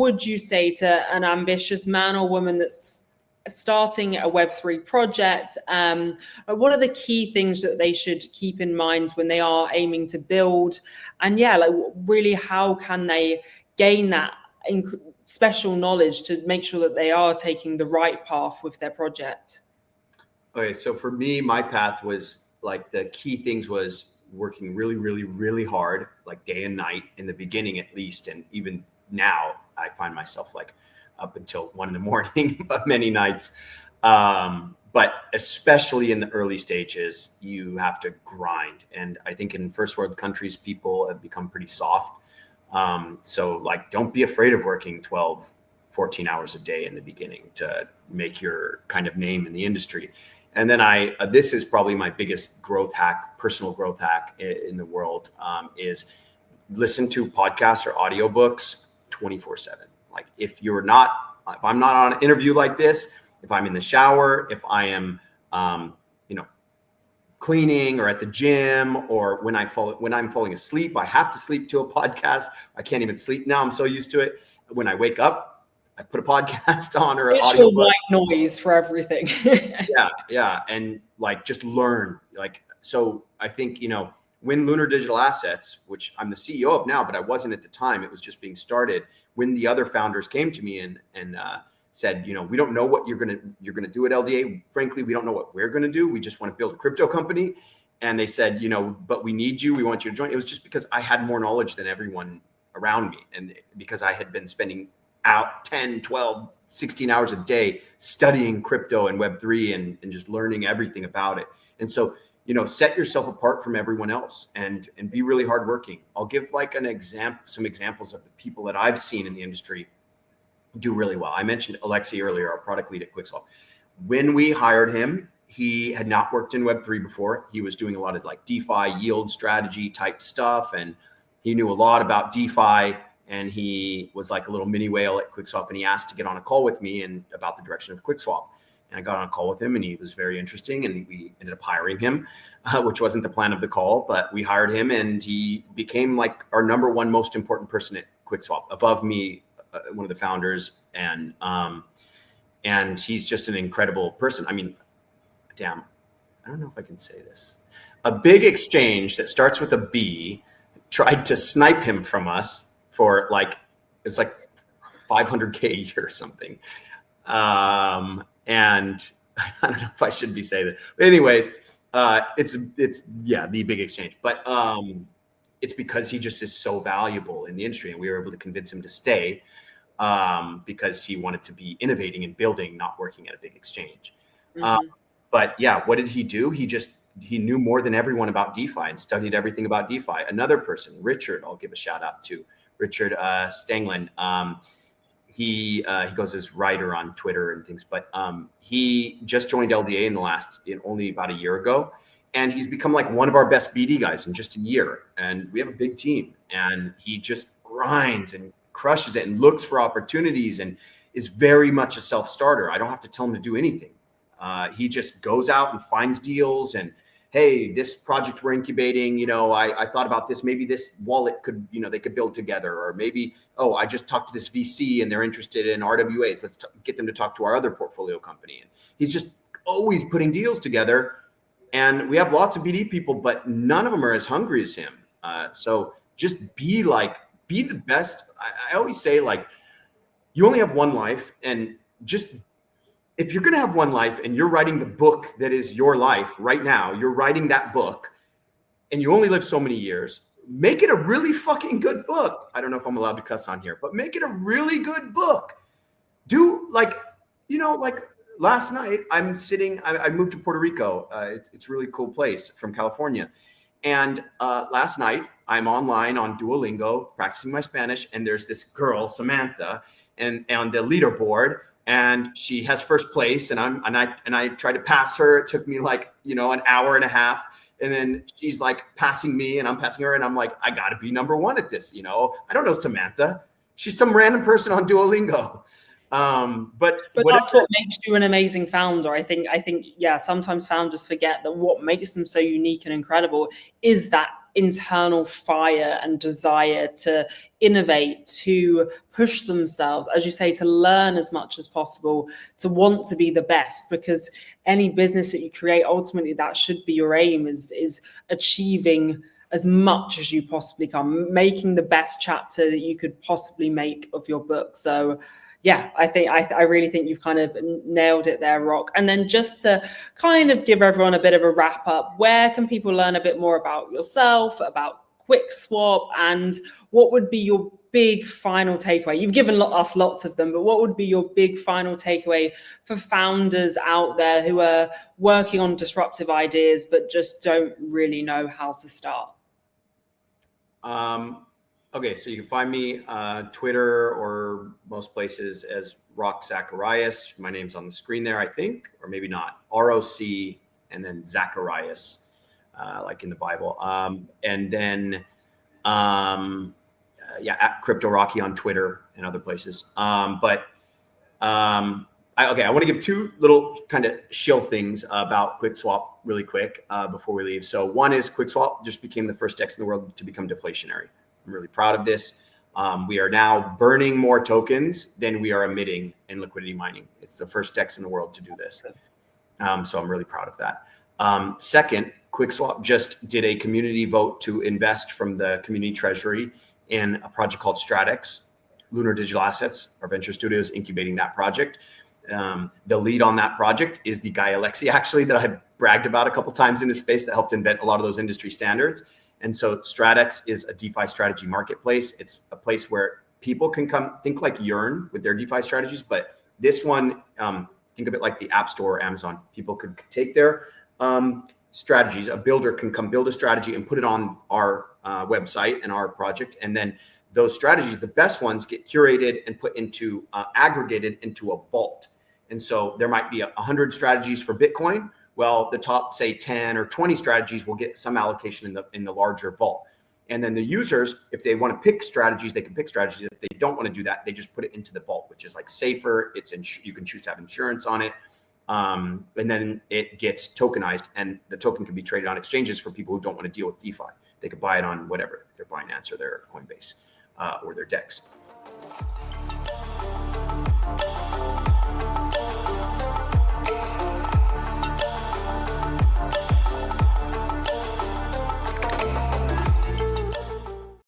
would you say to an ambitious man or woman that's starting a Web3 project? What are the key things that they should keep in mind when they are aiming to build? And yeah, like really, how can they gain that special knowledge to make sure that they are taking the right path with their project? Okay, so for me, my path was like the key things was working really, really, really hard, like day and night in the beginning at least. And even now I find myself like up until 1 a.m, but many nights. But especially in the early stages, you have to grind. And I think in first world countries, people have become pretty soft. So like, don't be afraid of working 12, 14 hours a day in the beginning to make your kind of name in the industry. And then this is probably my biggest growth hack, personal growth hack in the world, is listen to podcasts or audiobooks 24/7. Like if I'm not on an interview like this, if I'm in the shower, if I am, cleaning or at the gym, or when I'm falling asleep, I have to sleep to a podcast. I can't even sleep now. I'm so used to it. When I wake up, I put a podcast on or an audio book. White noise for everything. Yeah. And like, just learn. Like, so I think, when Lunar Digital Assets, which I'm the CEO of now, but I wasn't at the time, it was just being started. When the other founders came to me and said, we don't know what you're gonna do at LDA. Frankly, we don't know what we're gonna do. We just want to build a crypto company. And they said, but we need you. We want you to join. It was just because I had more knowledge than everyone around me, and because I had been spending out 10, 12, 16 hours a day studying crypto and Web3 and just learning everything about it. And so, set yourself apart from everyone else and be really hardworking. I'll give like some examples of the people that I've seen in the industry do really well. I mentioned Alexei earlier, our product lead at QuickSwap. When we hired him, he had not worked in Web3 before. He was doing a lot of like DeFi yield strategy type stuff, and he knew a lot about DeFi. And he was like a little mini whale at QuickSwap, and he asked to get on a call with me and about the direction of QuickSwap. And I got on a call with him, and he was very interesting, and we ended up hiring him, which wasn't the plan of the call, but we hired him, and he became like our number one most important person at QuickSwap, above me, one of the founders, and he's just an incredible person. I mean, damn, I don't know if I can say this. A big exchange that starts with a B tried to snipe him from us for it's like 500K a year or something. And I don't know if I should be saying that, but anyways, it's the big exchange, but it's because he just is so valuable in the industry, and we were able to convince him to stay because he wanted to be innovating and building, not working at a big exchange. Mm-hmm. But yeah, what did he do? He knew more than everyone about DeFi and studied everything about DeFi. Another person, Richard, I'll give a shout out to Richard Stanglin. He goes as writer on Twitter and things, but he just joined LDA in only about a year ago. And he's become like one of our best BD guys in just a year. And we have a big team, and he just grinds and crushes it and looks for opportunities and is very much a self-starter. I don't have to tell him to do anything. He just goes out and finds deals, and hey, this project we're incubating, I thought about this, maybe this wallet could, they could build together, or maybe, I just talked to this VC and they're interested in RWAs. Let's get them to talk to our other portfolio company. And he's just always putting deals together. And we have lots of BD people, but none of them are as hungry as him. So just be the best. I always say, like, you only have one life, and just, if you're going to have one life and you're writing the book that is your life right now, you're writing that book, and you only live so many years, make it a really fucking good book. I don't know if I'm allowed to cuss on here, but make it a really good book. Do like last night I moved to Puerto Rico. It's a really cool place from California. And last night I'm online on Duolingo practicing my Spanish, and there's this girl, Samantha, and on the leaderboard, and she has first place, and I tried to pass her. It took me an hour and a half, and then she's like passing me, and I'm passing her, and I'm like, I gotta be number one at this. I don't know Samantha. She's some random person on Duolingo. But that's what makes you an amazing founder. I think, yeah, sometimes founders forget that what makes them so unique and incredible is that internal fire and desire to innovate, to push themselves, as you say, to learn as much as possible, to want to be the best, because any business that you create, ultimately that should be your aim, is achieving as much as you possibly can, making the best chapter that you could possibly make of your book. So yeah, I really think you've kind of nailed it there, Rock. And then just to kind of give everyone a bit of a wrap up, where can people learn a bit more about yourself, about QuickSwap, and what would be your big final takeaway? You've given us lots of them, but what would be your big final takeaway for founders out there who are working on disruptive ideas but just don't really know how to start? Okay, so you can find me Twitter or most places as Rock Zacharias. My name's on the screen there, I think, or maybe not. ROC and then Zacharias, like in the Bible. And then, at Crypto Rocky on Twitter and other places. I want to give two little kind of shill things about QuickSwap really quick before we leave. So one is QuickSwap just became the first DEX in the world to become deflationary. I'm really proud of this. We are now burning more tokens than we are emitting in liquidity mining. It's the first DEX in the world to do this. So I'm really proud of that. Second, QuickSwap just did a community vote to invest from the community treasury in a project called StratX, Lunar Digital Assets. Our venture studio is incubating that project. The lead on that project is the guy, Alexi, actually, that I bragged about a couple times in this space that helped invent a lot of those industry standards. And so StratX is a DeFi strategy marketplace. It's a place where people can come, think like Yearn with their DeFi strategies, but this one, think of it like the App Store or Amazon. People could take their strategies. A builder can come build a strategy and put it on our website and our project. And then those strategies, the best ones, get curated and put into, aggregated into a vault. And so there might be 100 strategies for Bitcoin. Well, the top, say 10 or 20 strategies will get some allocation in the larger vault. And then the users, if they want to pick strategies, they can pick strategies. If they don't want to do that, they just put it into the vault, which is like safer. You can choose to have insurance on it. And then it gets tokenized, and the token can be traded on exchanges for people who don't want to deal with DeFi. They could buy it on whatever, their Binance or their Coinbase or their DEX.